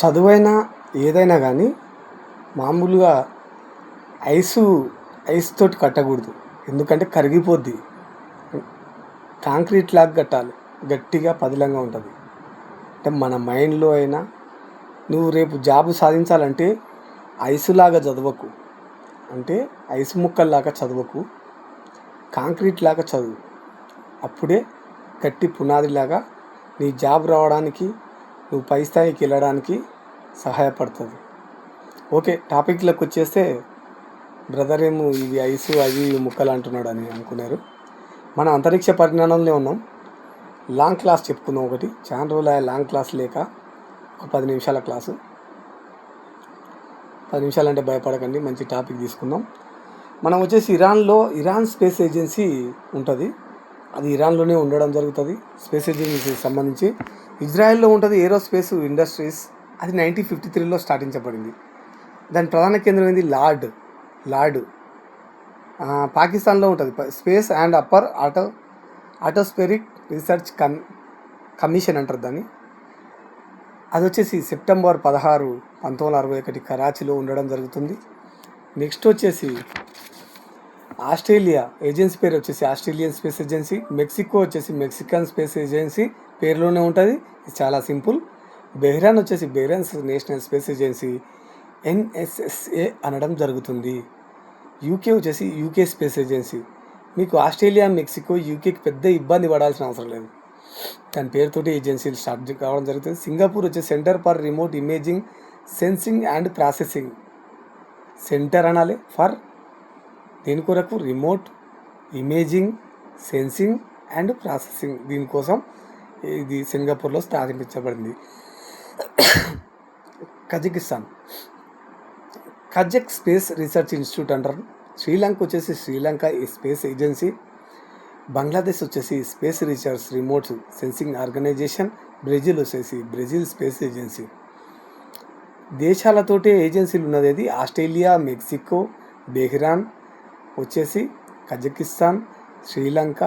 చదువైనా ఏదైనా కానీ మామూలుగా ఐసు ఐస్ తోటి కట్టకూడదు. ఎందుకంటే కరిగిపోద్ది. కాంక్రీట్ లాగా కట్టాలి. గట్టిగా పదిలంగా ఉంటుంది. అంటే మన మైండ్లో అయినా నువ్వు రేపు జాబ్ సాధించాలంటే ఐసులాగా చదవకు. అంటే ఐసు ముక్కల్లాగా చదవకు, కాంక్రీట్ లాగా చదువు. అప్పుడే గట్టి పునాదిలాగా నీ జాబ్ రావడానికి, నువ్వు పై స్థాయికి వెళ్ళడానికి సహాయపడుతుంది. ఓకే, టాపిక్లోకి వచ్చేస్తే బ్రదర్ ఏమో ఇవి ఐసు అవి ముక్కలు అంటున్నాడు అని అనుకున్నారు. మనం అంతరిక్ష పరిజ్ఞానంలో ఉన్నాం. లాంగ్ క్లాస్ చెప్పుకుందాం. ఒకటి చాలా రోజులు లాంగ్ క్లాస్ లేక ఒక 10 నిమిషాల క్లాసు. 10 నిమిషాలు అంటే భయపడకండి, మంచి టాపిక్ తీసుకుందాం. మనం వచ్చేసి ఇరాన్ స్పేస్ ఏజెన్సీ ఉంటుంది. అది ఇరాన్లోనే ఉండడం జరుగుతుంది. స్పేస్ ఏజెన్సీకి సంబంధించి ఇజ్రాయెల్లో ఉంటుంది ఏరోస్పేస్ ఇండస్ట్రీస్. అది 1953లో స్థాపించబడింది. దాని ప్రధాన కేంద్రం ఏంది? లార్డ్ పాకిస్తాన్లో ఉంటుంది. Space and upper atmospheric research commission అంటారు దాన్ని. అది వచ్చేసి సెప్టెంబర్ 16, 1961 కరాచీలో ఉండడం జరుగుతుంది. నెక్స్ట్ వచ్చేసి ఆస్ట్రేలియా ఏజెన్సీ పేరు వచ్చేసి ఆస్ట్రేలియన్ స్పేస్ ఏజెన్సీ. మెక్సికో వచ్చేసి మెక్సికన్ స్పేస్ ఏజెన్సీ, పేరులోనే ఉంటుంది. ఇది చాలా సింపుల్. బెహ్రాన్ వచ్చేసి బెహ్రాన్ నేషనల్ స్పేస్ ఏజెన్సీ, NSSA అనడం జరుగుతుంది. యూకే వచ్చేసి యూకే స్పేస్ ఏజెన్సీ. మీకు ఆస్ట్రేలియా, మెక్సికో, యూకేకి పెద్ద ఇబ్బంది పడాల్సిన అవసరం లేదు. దాని పేరుతోటి ఏజెన్సీలు స్టార్ట్ కావడం జరుగుతుంది. సింగపూర్ వచ్చేసి centre for remote imaging, sensing and processing. Centre అనాలి ఫర్ దీని కొరకు remote imaging, sensing and processing. దీనికోసం ఇది సింగపూర్లో స్థాపించబడింది. కజక్ స్పేస్ రీసెర్చ్ ఇన్స్టిట్యూట్ అంటారు. శ్రీలంక వచ్చేసి శ్రీలంక స్పేస్ ఏజెన్సీ. బంగ్లాదేశ్ వచ్చేసి space research remote sensing organisation. Brazil వచ్చేసి బ్రెజిల్ స్పేస్ ఏజెన్సీ. దేశాలతోటే ఏజెన్సీలు ఉన్నది అది ఆస్ట్రేలియా, మెక్సికో, బెహ్రాన్ వచ్చేసి కజకిస్తాన్, శ్రీలంక,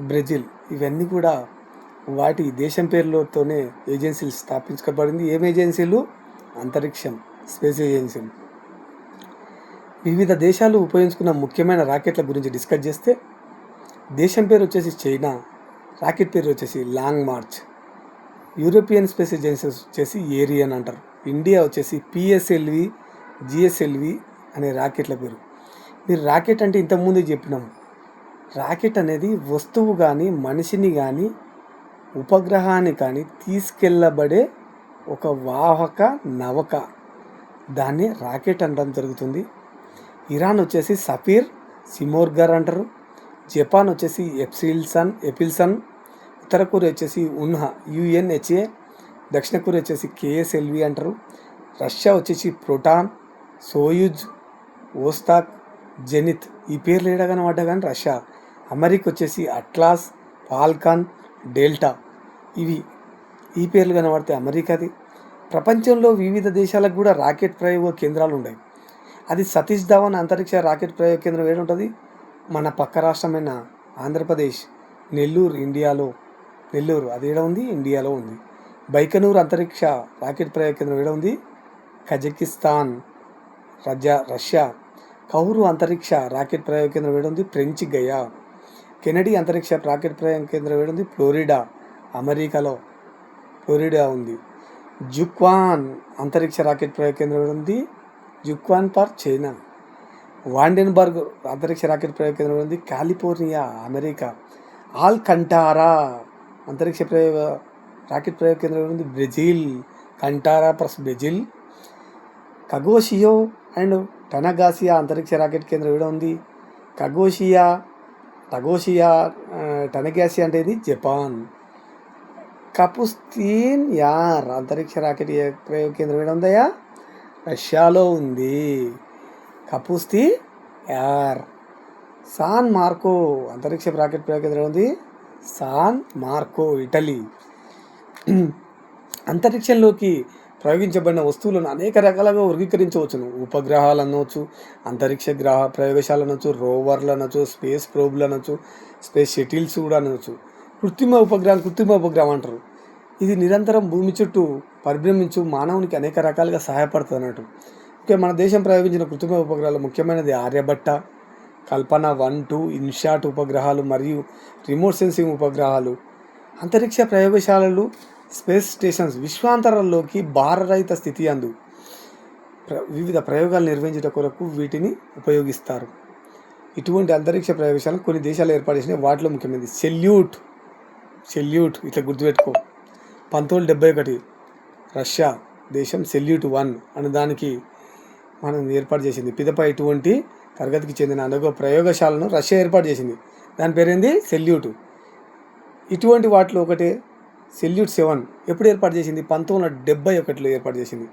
బ్రెజిల్. ఇవన్నీ కూడా వాటి దేశం పేర్లతోనే ఏజెన్సీలు స్థాపించబడింది. ఏం ఏజెన్సీలు? అంతరిక్షం స్పేస్ ఏజెన్సీలు. వివిధ దేశాలు ఉపయోగించుకున్న ముఖ్యమైన రాకెట్ల గురించి డిస్కస్ చేస్తే, దేశం పేరు వచ్చేసి చైనా, రాకెట్ పేరు వచ్చేసి long March. European space agency వచ్చేసి ఏరియన్ అంటారు. ఇండియా వచ్చేసి PSLV, GSLV అనే రాకెట్ల పేరు. మీరు రాకెట్ అంటే ఇంతకుముందే చెప్పినాము. రాకెట్ అనేది వస్తువు కానీ, మనిషిని కానీ, ఉపగ్రహాన్ని కానీ తీసుకెళ్ళబడే ఒక వాహక నౌక. దాన్ని రాకెట్ అనడం జరుగుతుంది. ఇరాన్ వచ్చేసి సఫీర్ సిమోర్గర్ అంటారు. జపాన్ వచ్చేసి ఎపిల్సన్. ఉత్తర కొరియా వచ్చేసి UNHA. దక్షిణ కొరియా వచ్చేసి KSLV అంటారు. రష్యా వచ్చేసి ప్రోటాన్, సోయుజ్, ఓస్తాక్, జెనిత్. ఈ పేర్లు ఏడగానే పడ్డా కానీ రష్యా. అమెరికా వచ్చేసి అట్లాస్, ఫాల్కాన్, డెల్టా. ఈ పేర్లు కనబడితే అమెరికాది. ప్రపంచంలో వివిధ దేశాలకు కూడా రాకెట్ ప్రయోగ కేంద్రాలు ఉన్నాయి. అది సతీష్ ధావన్ అంతరిక్ష రాకెట్ ప్రయోగ కేంద్రం ఏడు ఉంటుంది? మన పక్క రాష్ట్రమైన ఆంధ్రప్రదేశ్, నెల్లూరు అది ఏడ ఉంది? ఇండియాలో ఉంది. బైకనూర్ అంతరిక్ష రాకెట్ ప్రయోగ కేంద్రం ఏడ ఉంది? Kazakhstan, Russia. కౌరు అంతరిక్ష రాకెట్ ప్రయోగ కేంద్రం ఏడ ఉంది? ఫ్రెంచ్ గయా. కెనడీ అంతరిక్ష రాకెట్ ప్రయోగ కేంద్రం ఏడ ఉంది? ఫ్లోరిడా, అమెరికాలో ఫ్లోరిడా ఉంది. జుక్వాన్ అంతరిక్ష రాకెట్ ప్రయోగ కేంద్రం ఏడ ఉంది? జుక్వాన్ ఫర్ చైనా. వాండెన్బర్గ్ అంతరిక్ష రాకెట్ ప్రయోగ కేంద్రం ఉంది? California, America. ఆల్కంటారా అంతరిక్ష రాకెట్ ప్రయోగ కేంద్రం ఉంది? Brazil. Alcantara plus Brazil. Kagoshima and Tanegashima అంతరిక్ష రాకెట్ కేంద్రం ఏడ ఉంది? టగోషియా టనగాసియా అంటే ఇది జపాన్. కపుస్తీన్ యార్ అంతరిక్ష రాకెట్ ప్రయోగ కేంద్రం ఏడ ఉందయా? రష్యాలో ఉంది. కపుస్తీ యార్. సాన్ మార్కో అంతరిక్ష రాకెట్ ప్రయోగ కేంద్రం ఉంది? San Marco, Italy. అంతరిక్షంలోకి ప్రయోగించబడిన వస్తువులను అనేక రకాలుగా వర్గీకరించవచ్చును. ఉపగ్రహాలు అనవచ్చు, అంతరిక్ష ప్రయోగశాల అనవచ్చు, రోవర్లు అనవచ్చు, స్పేస్ ప్రోబ్లు అనవచ్చు, స్పేస్ షటిల్స్ కూడా అనవచ్చు. కృత్రిమ ఉపగ్రహం అంటారు. ఇది నిరంతరం భూమి చుట్టూ పరిభ్రమించు మానవునికి అనేక రకాలుగా సహాయపడుతుంది అన్నట్టు. ఓకే, మన దేశం ప్రయోగించిన కృత్రిమ ఉపగ్రహాలు ముఖ్యమైనది ఆర్యభట్ట, కల్పన 1, 2, ఇన్షాట్ ఉపగ్రహాలు మరియు రిమోట్ సెన్సింగ్ ఉపగ్రహాలు. అంతరిక్ష ప్రయోగశాలలు, స్పేస్ స్టేషన్స్ విశ్వాంతరాల్లోకి భారరహిత స్థితి అందు వివిధ ప్రయోగాలు నిర్వహించట కొరకు వీటిని ఉపయోగిస్తారు. ఇటువంటి అంతరిక్ష ప్రయోగశాలను కొన్ని దేశాలు ఏర్పాటు చేసినాయి. వాటిలో ముఖ్యమైనది సెల్యూట్ ఇట్లా గుర్తుపెట్టుకో. 1971 రష్యా దేశం సెల్యూట్ 1 అనే దానికి మనం ఏర్పాటు చేసింది. పిదప ఇటువంటి తరగతికి చెందిన అనేక ప్రయోగశాలను రష్యా ఏర్పాటు చేసింది. దాని పేరేంది సెల్యూట్. ఇటువంటి వాటిలో ఒకటే సెల్యూట్ 7 ఎప్పుడు ఏర్పాటు చేసింది? 1971లో ఏర్పాటు చేసింది.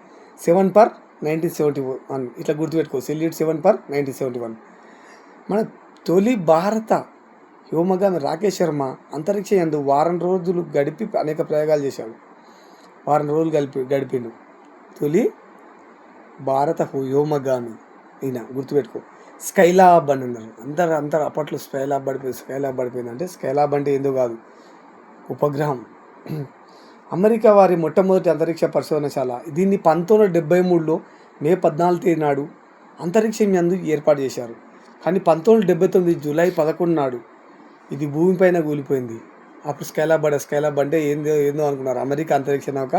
7/1971 ఇట్లా గుర్తుపెట్టుకో. సెల్యూట్ 7/1971. మన తొలి భారత వ్యోమగామి రాకేష్ శర్మ అంతరిక్ష యందు వారం రోజులు గడిపి అనేక ప్రయోగాలు చేశాడు. వారం రోజులు గడిపిండు తొలి భారత వ్యోమగామి ఈయన, గుర్తుపెట్టుకో. స్కైలాబ్ అని అన్నారు. అందరు అప్పట్లో స్కైలాబ్ పడిపోయింది. అంటే స్కైలాబ్ అంటే ఏందో కాదు, ఉపగ్రహం. అమెరికా వారి మొట్టమొదటి అంతరిక్ష పరిశోధనశాల. దీన్ని 1973లో మే 14 నాడు అంతరిక్షం యందు ఏర్పాటు చేశారు. కానీ 1979 జూలై 11 నాడు ఇది భూమిపైన కూలిపోయింది. అప్పుడు స్కైలాబ్ అంటే ఏందో అనుకున్నారు. అమెరికా అంతరిక్ష నౌక.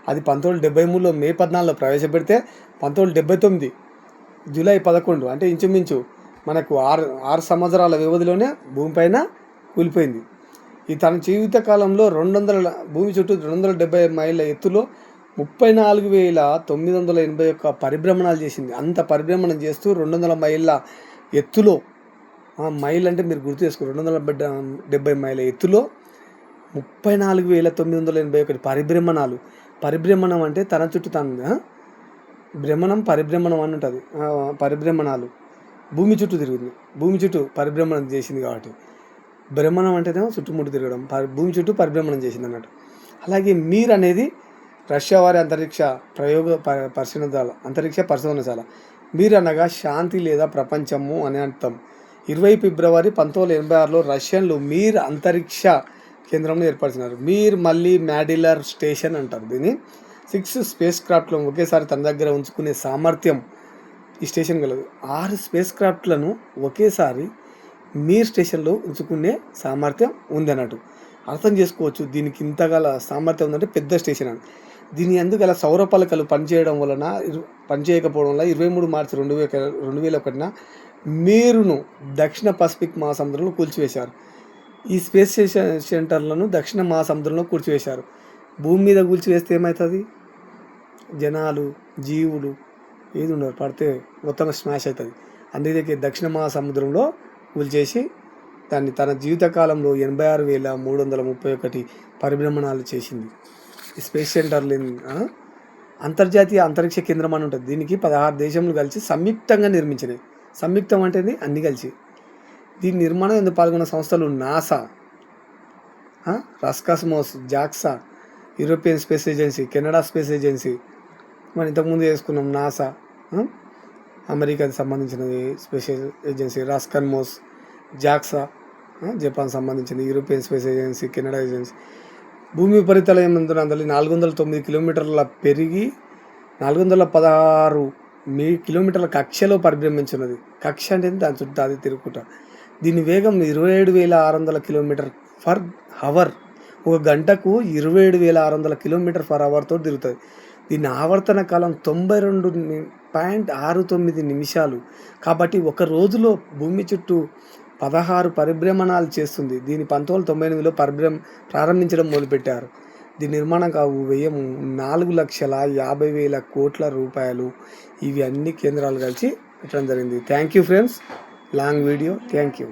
అది 1973లో మే 14లో ప్రవేశపెడితే 1979 జూలై 11 అంటే ఇంచుమించు మనకు 6 సంవత్సరాల వ్యవధిలోనే భూమిపైన కూలిపోయింది. ఈ తన జీవిత కాలంలో భూమి చుట్టూ 270 మైళ్ళ ఎత్తులో 34,981 పరిభ్రమణాలు చేసింది. అంత పరిభ్రమణం చేస్తూ 200 మైళ్ళ ఎత్తులో, మైల్ అంటే మీరు గుర్తు చేసుకో, 270 మైళ్ళ ఎత్తులో 34,981 పరిభ్రమణాలు. పరిభ్రమణం అంటే తన చుట్టూ పరిభ్రమణం అని ఉంటుంది. పరిభ్రమణాలు భూమి చుట్టూ తిరుగుతుంది. భూమి చుట్టూ పరిభ్రమణం చేసింది కాబట్టి భ్రమణం అంటేనేమో చుట్టుముట్టు తిరగడం. భూమి చుట్టూ పరిభ్రమణం చేసింది అన్నట్టు. అలాగే మీర్ అనేది రష్యా వారి అంతరిక్ష పరిశోధనశాల. మీర్ అనగా శాంతి లేదా ప్రపంచము అని అర్థం. 20 ఫిబ్రవరి 1986లో రష్యన్లు మీర్ అంతరిక్ష కేంద్రంలో ఏర్పరిచినారు. మీర్ మళ్ళీ మ్యాడిలర్ స్టేషన్ అంటారు దీన్ని. 6 స్పేస్ క్రాఫ్ట్లను ఒకేసారి తన దగ్గర ఉంచుకునే సామర్థ్యం ఈ స్టేషన్ కలదు. 6 స్పేస్ క్రాఫ్ట్లను ఒకేసారి మీర్ స్టేషన్లో ఉంచుకునే సామర్థ్యం ఉందన్నట్టు. అర్థం చేసుకోవచ్చు దీనికి ఇంతగల సామర్థ్యం ఉందంటే పెద్ద స్టేషన్ అని. దీని అందుగల సౌర పలకలు పనిచేయకపోవడం వల్ల 23 మార్చి 2001 మీరును దక్షిణ పసిఫిక్ మహాసముద్రంలో కూల్చివేశారు. ఈ స్పేస్ సెంటర్లను దక్షిణ మహాసముద్రంలో కూల్చివేశారు. భూమి మీద కూల్చివేస్తే ఏమవుతుంది? జనాలు, జీవులు ఏది ఉండరు, పడితే మొత్తం స్మాష్ అవుతుంది. అందుకే దక్షిణ మహాసముద్రంలో కూల్చేసి దాన్ని తన జీవితకాలంలో 86,331 పరిభ్రమణాలు చేసింది. ఈ స్పేస్ సెంటర్లు అంతర్జాతీయ అంతరిక్ష కేంద్రం అని ఉంటుంది. దీనికి 16 దేశములు కలిసి సంయుక్తంగా నిర్మించినాయి. సంయుక్తం అంటే అన్నీ కలిసి. దీని నిర్మాణం ఎందుకు పాల్గొన్న సంస్థలు NASA, Roscosmos, JAXA, European space agency, Canada space agency. మనం ఇంతకుముందు చేసుకున్నాం నాసా, అమెరికాకి సంబంధించినది space agency, Roscosmos, JAXA Japan సంబంధించింది, European space agency, Canada agency. భూమి ఉపరితలం 409 కిలోమీటర్ల పెరిగి 416 కిలోమీటర్ల కక్షలో పరిభ్రమించున్నది. కక్ష అంటే దాని చుట్టూ అది తిరుగుకుంటా. దీని వేగం 27,600 కిలోమీటర్ ఫర్ అవర్. ఒక గంటకు 27,600 కిలోమీటర్ ఫర్ అవర్తో తిరుగుతుంది. దీని ఆవర్తన కాలం 92.69 నిమిషాలు. కాబట్టి ఒక రోజులో భూమి చుట్టూ 16 పరిభ్రమణాలు చేస్తుంది. దీన్ని 1998లో ప్రారంభించడం మొదలుపెట్టారు. దీని నిర్మాణం వ్యయం 4,50,000 కోట్ల రూపాయలు. ఇవి అన్ని కేంద్రాలు కలిసి పెట్టడం జరిగింది. Thank you friends. Long video. Thank you.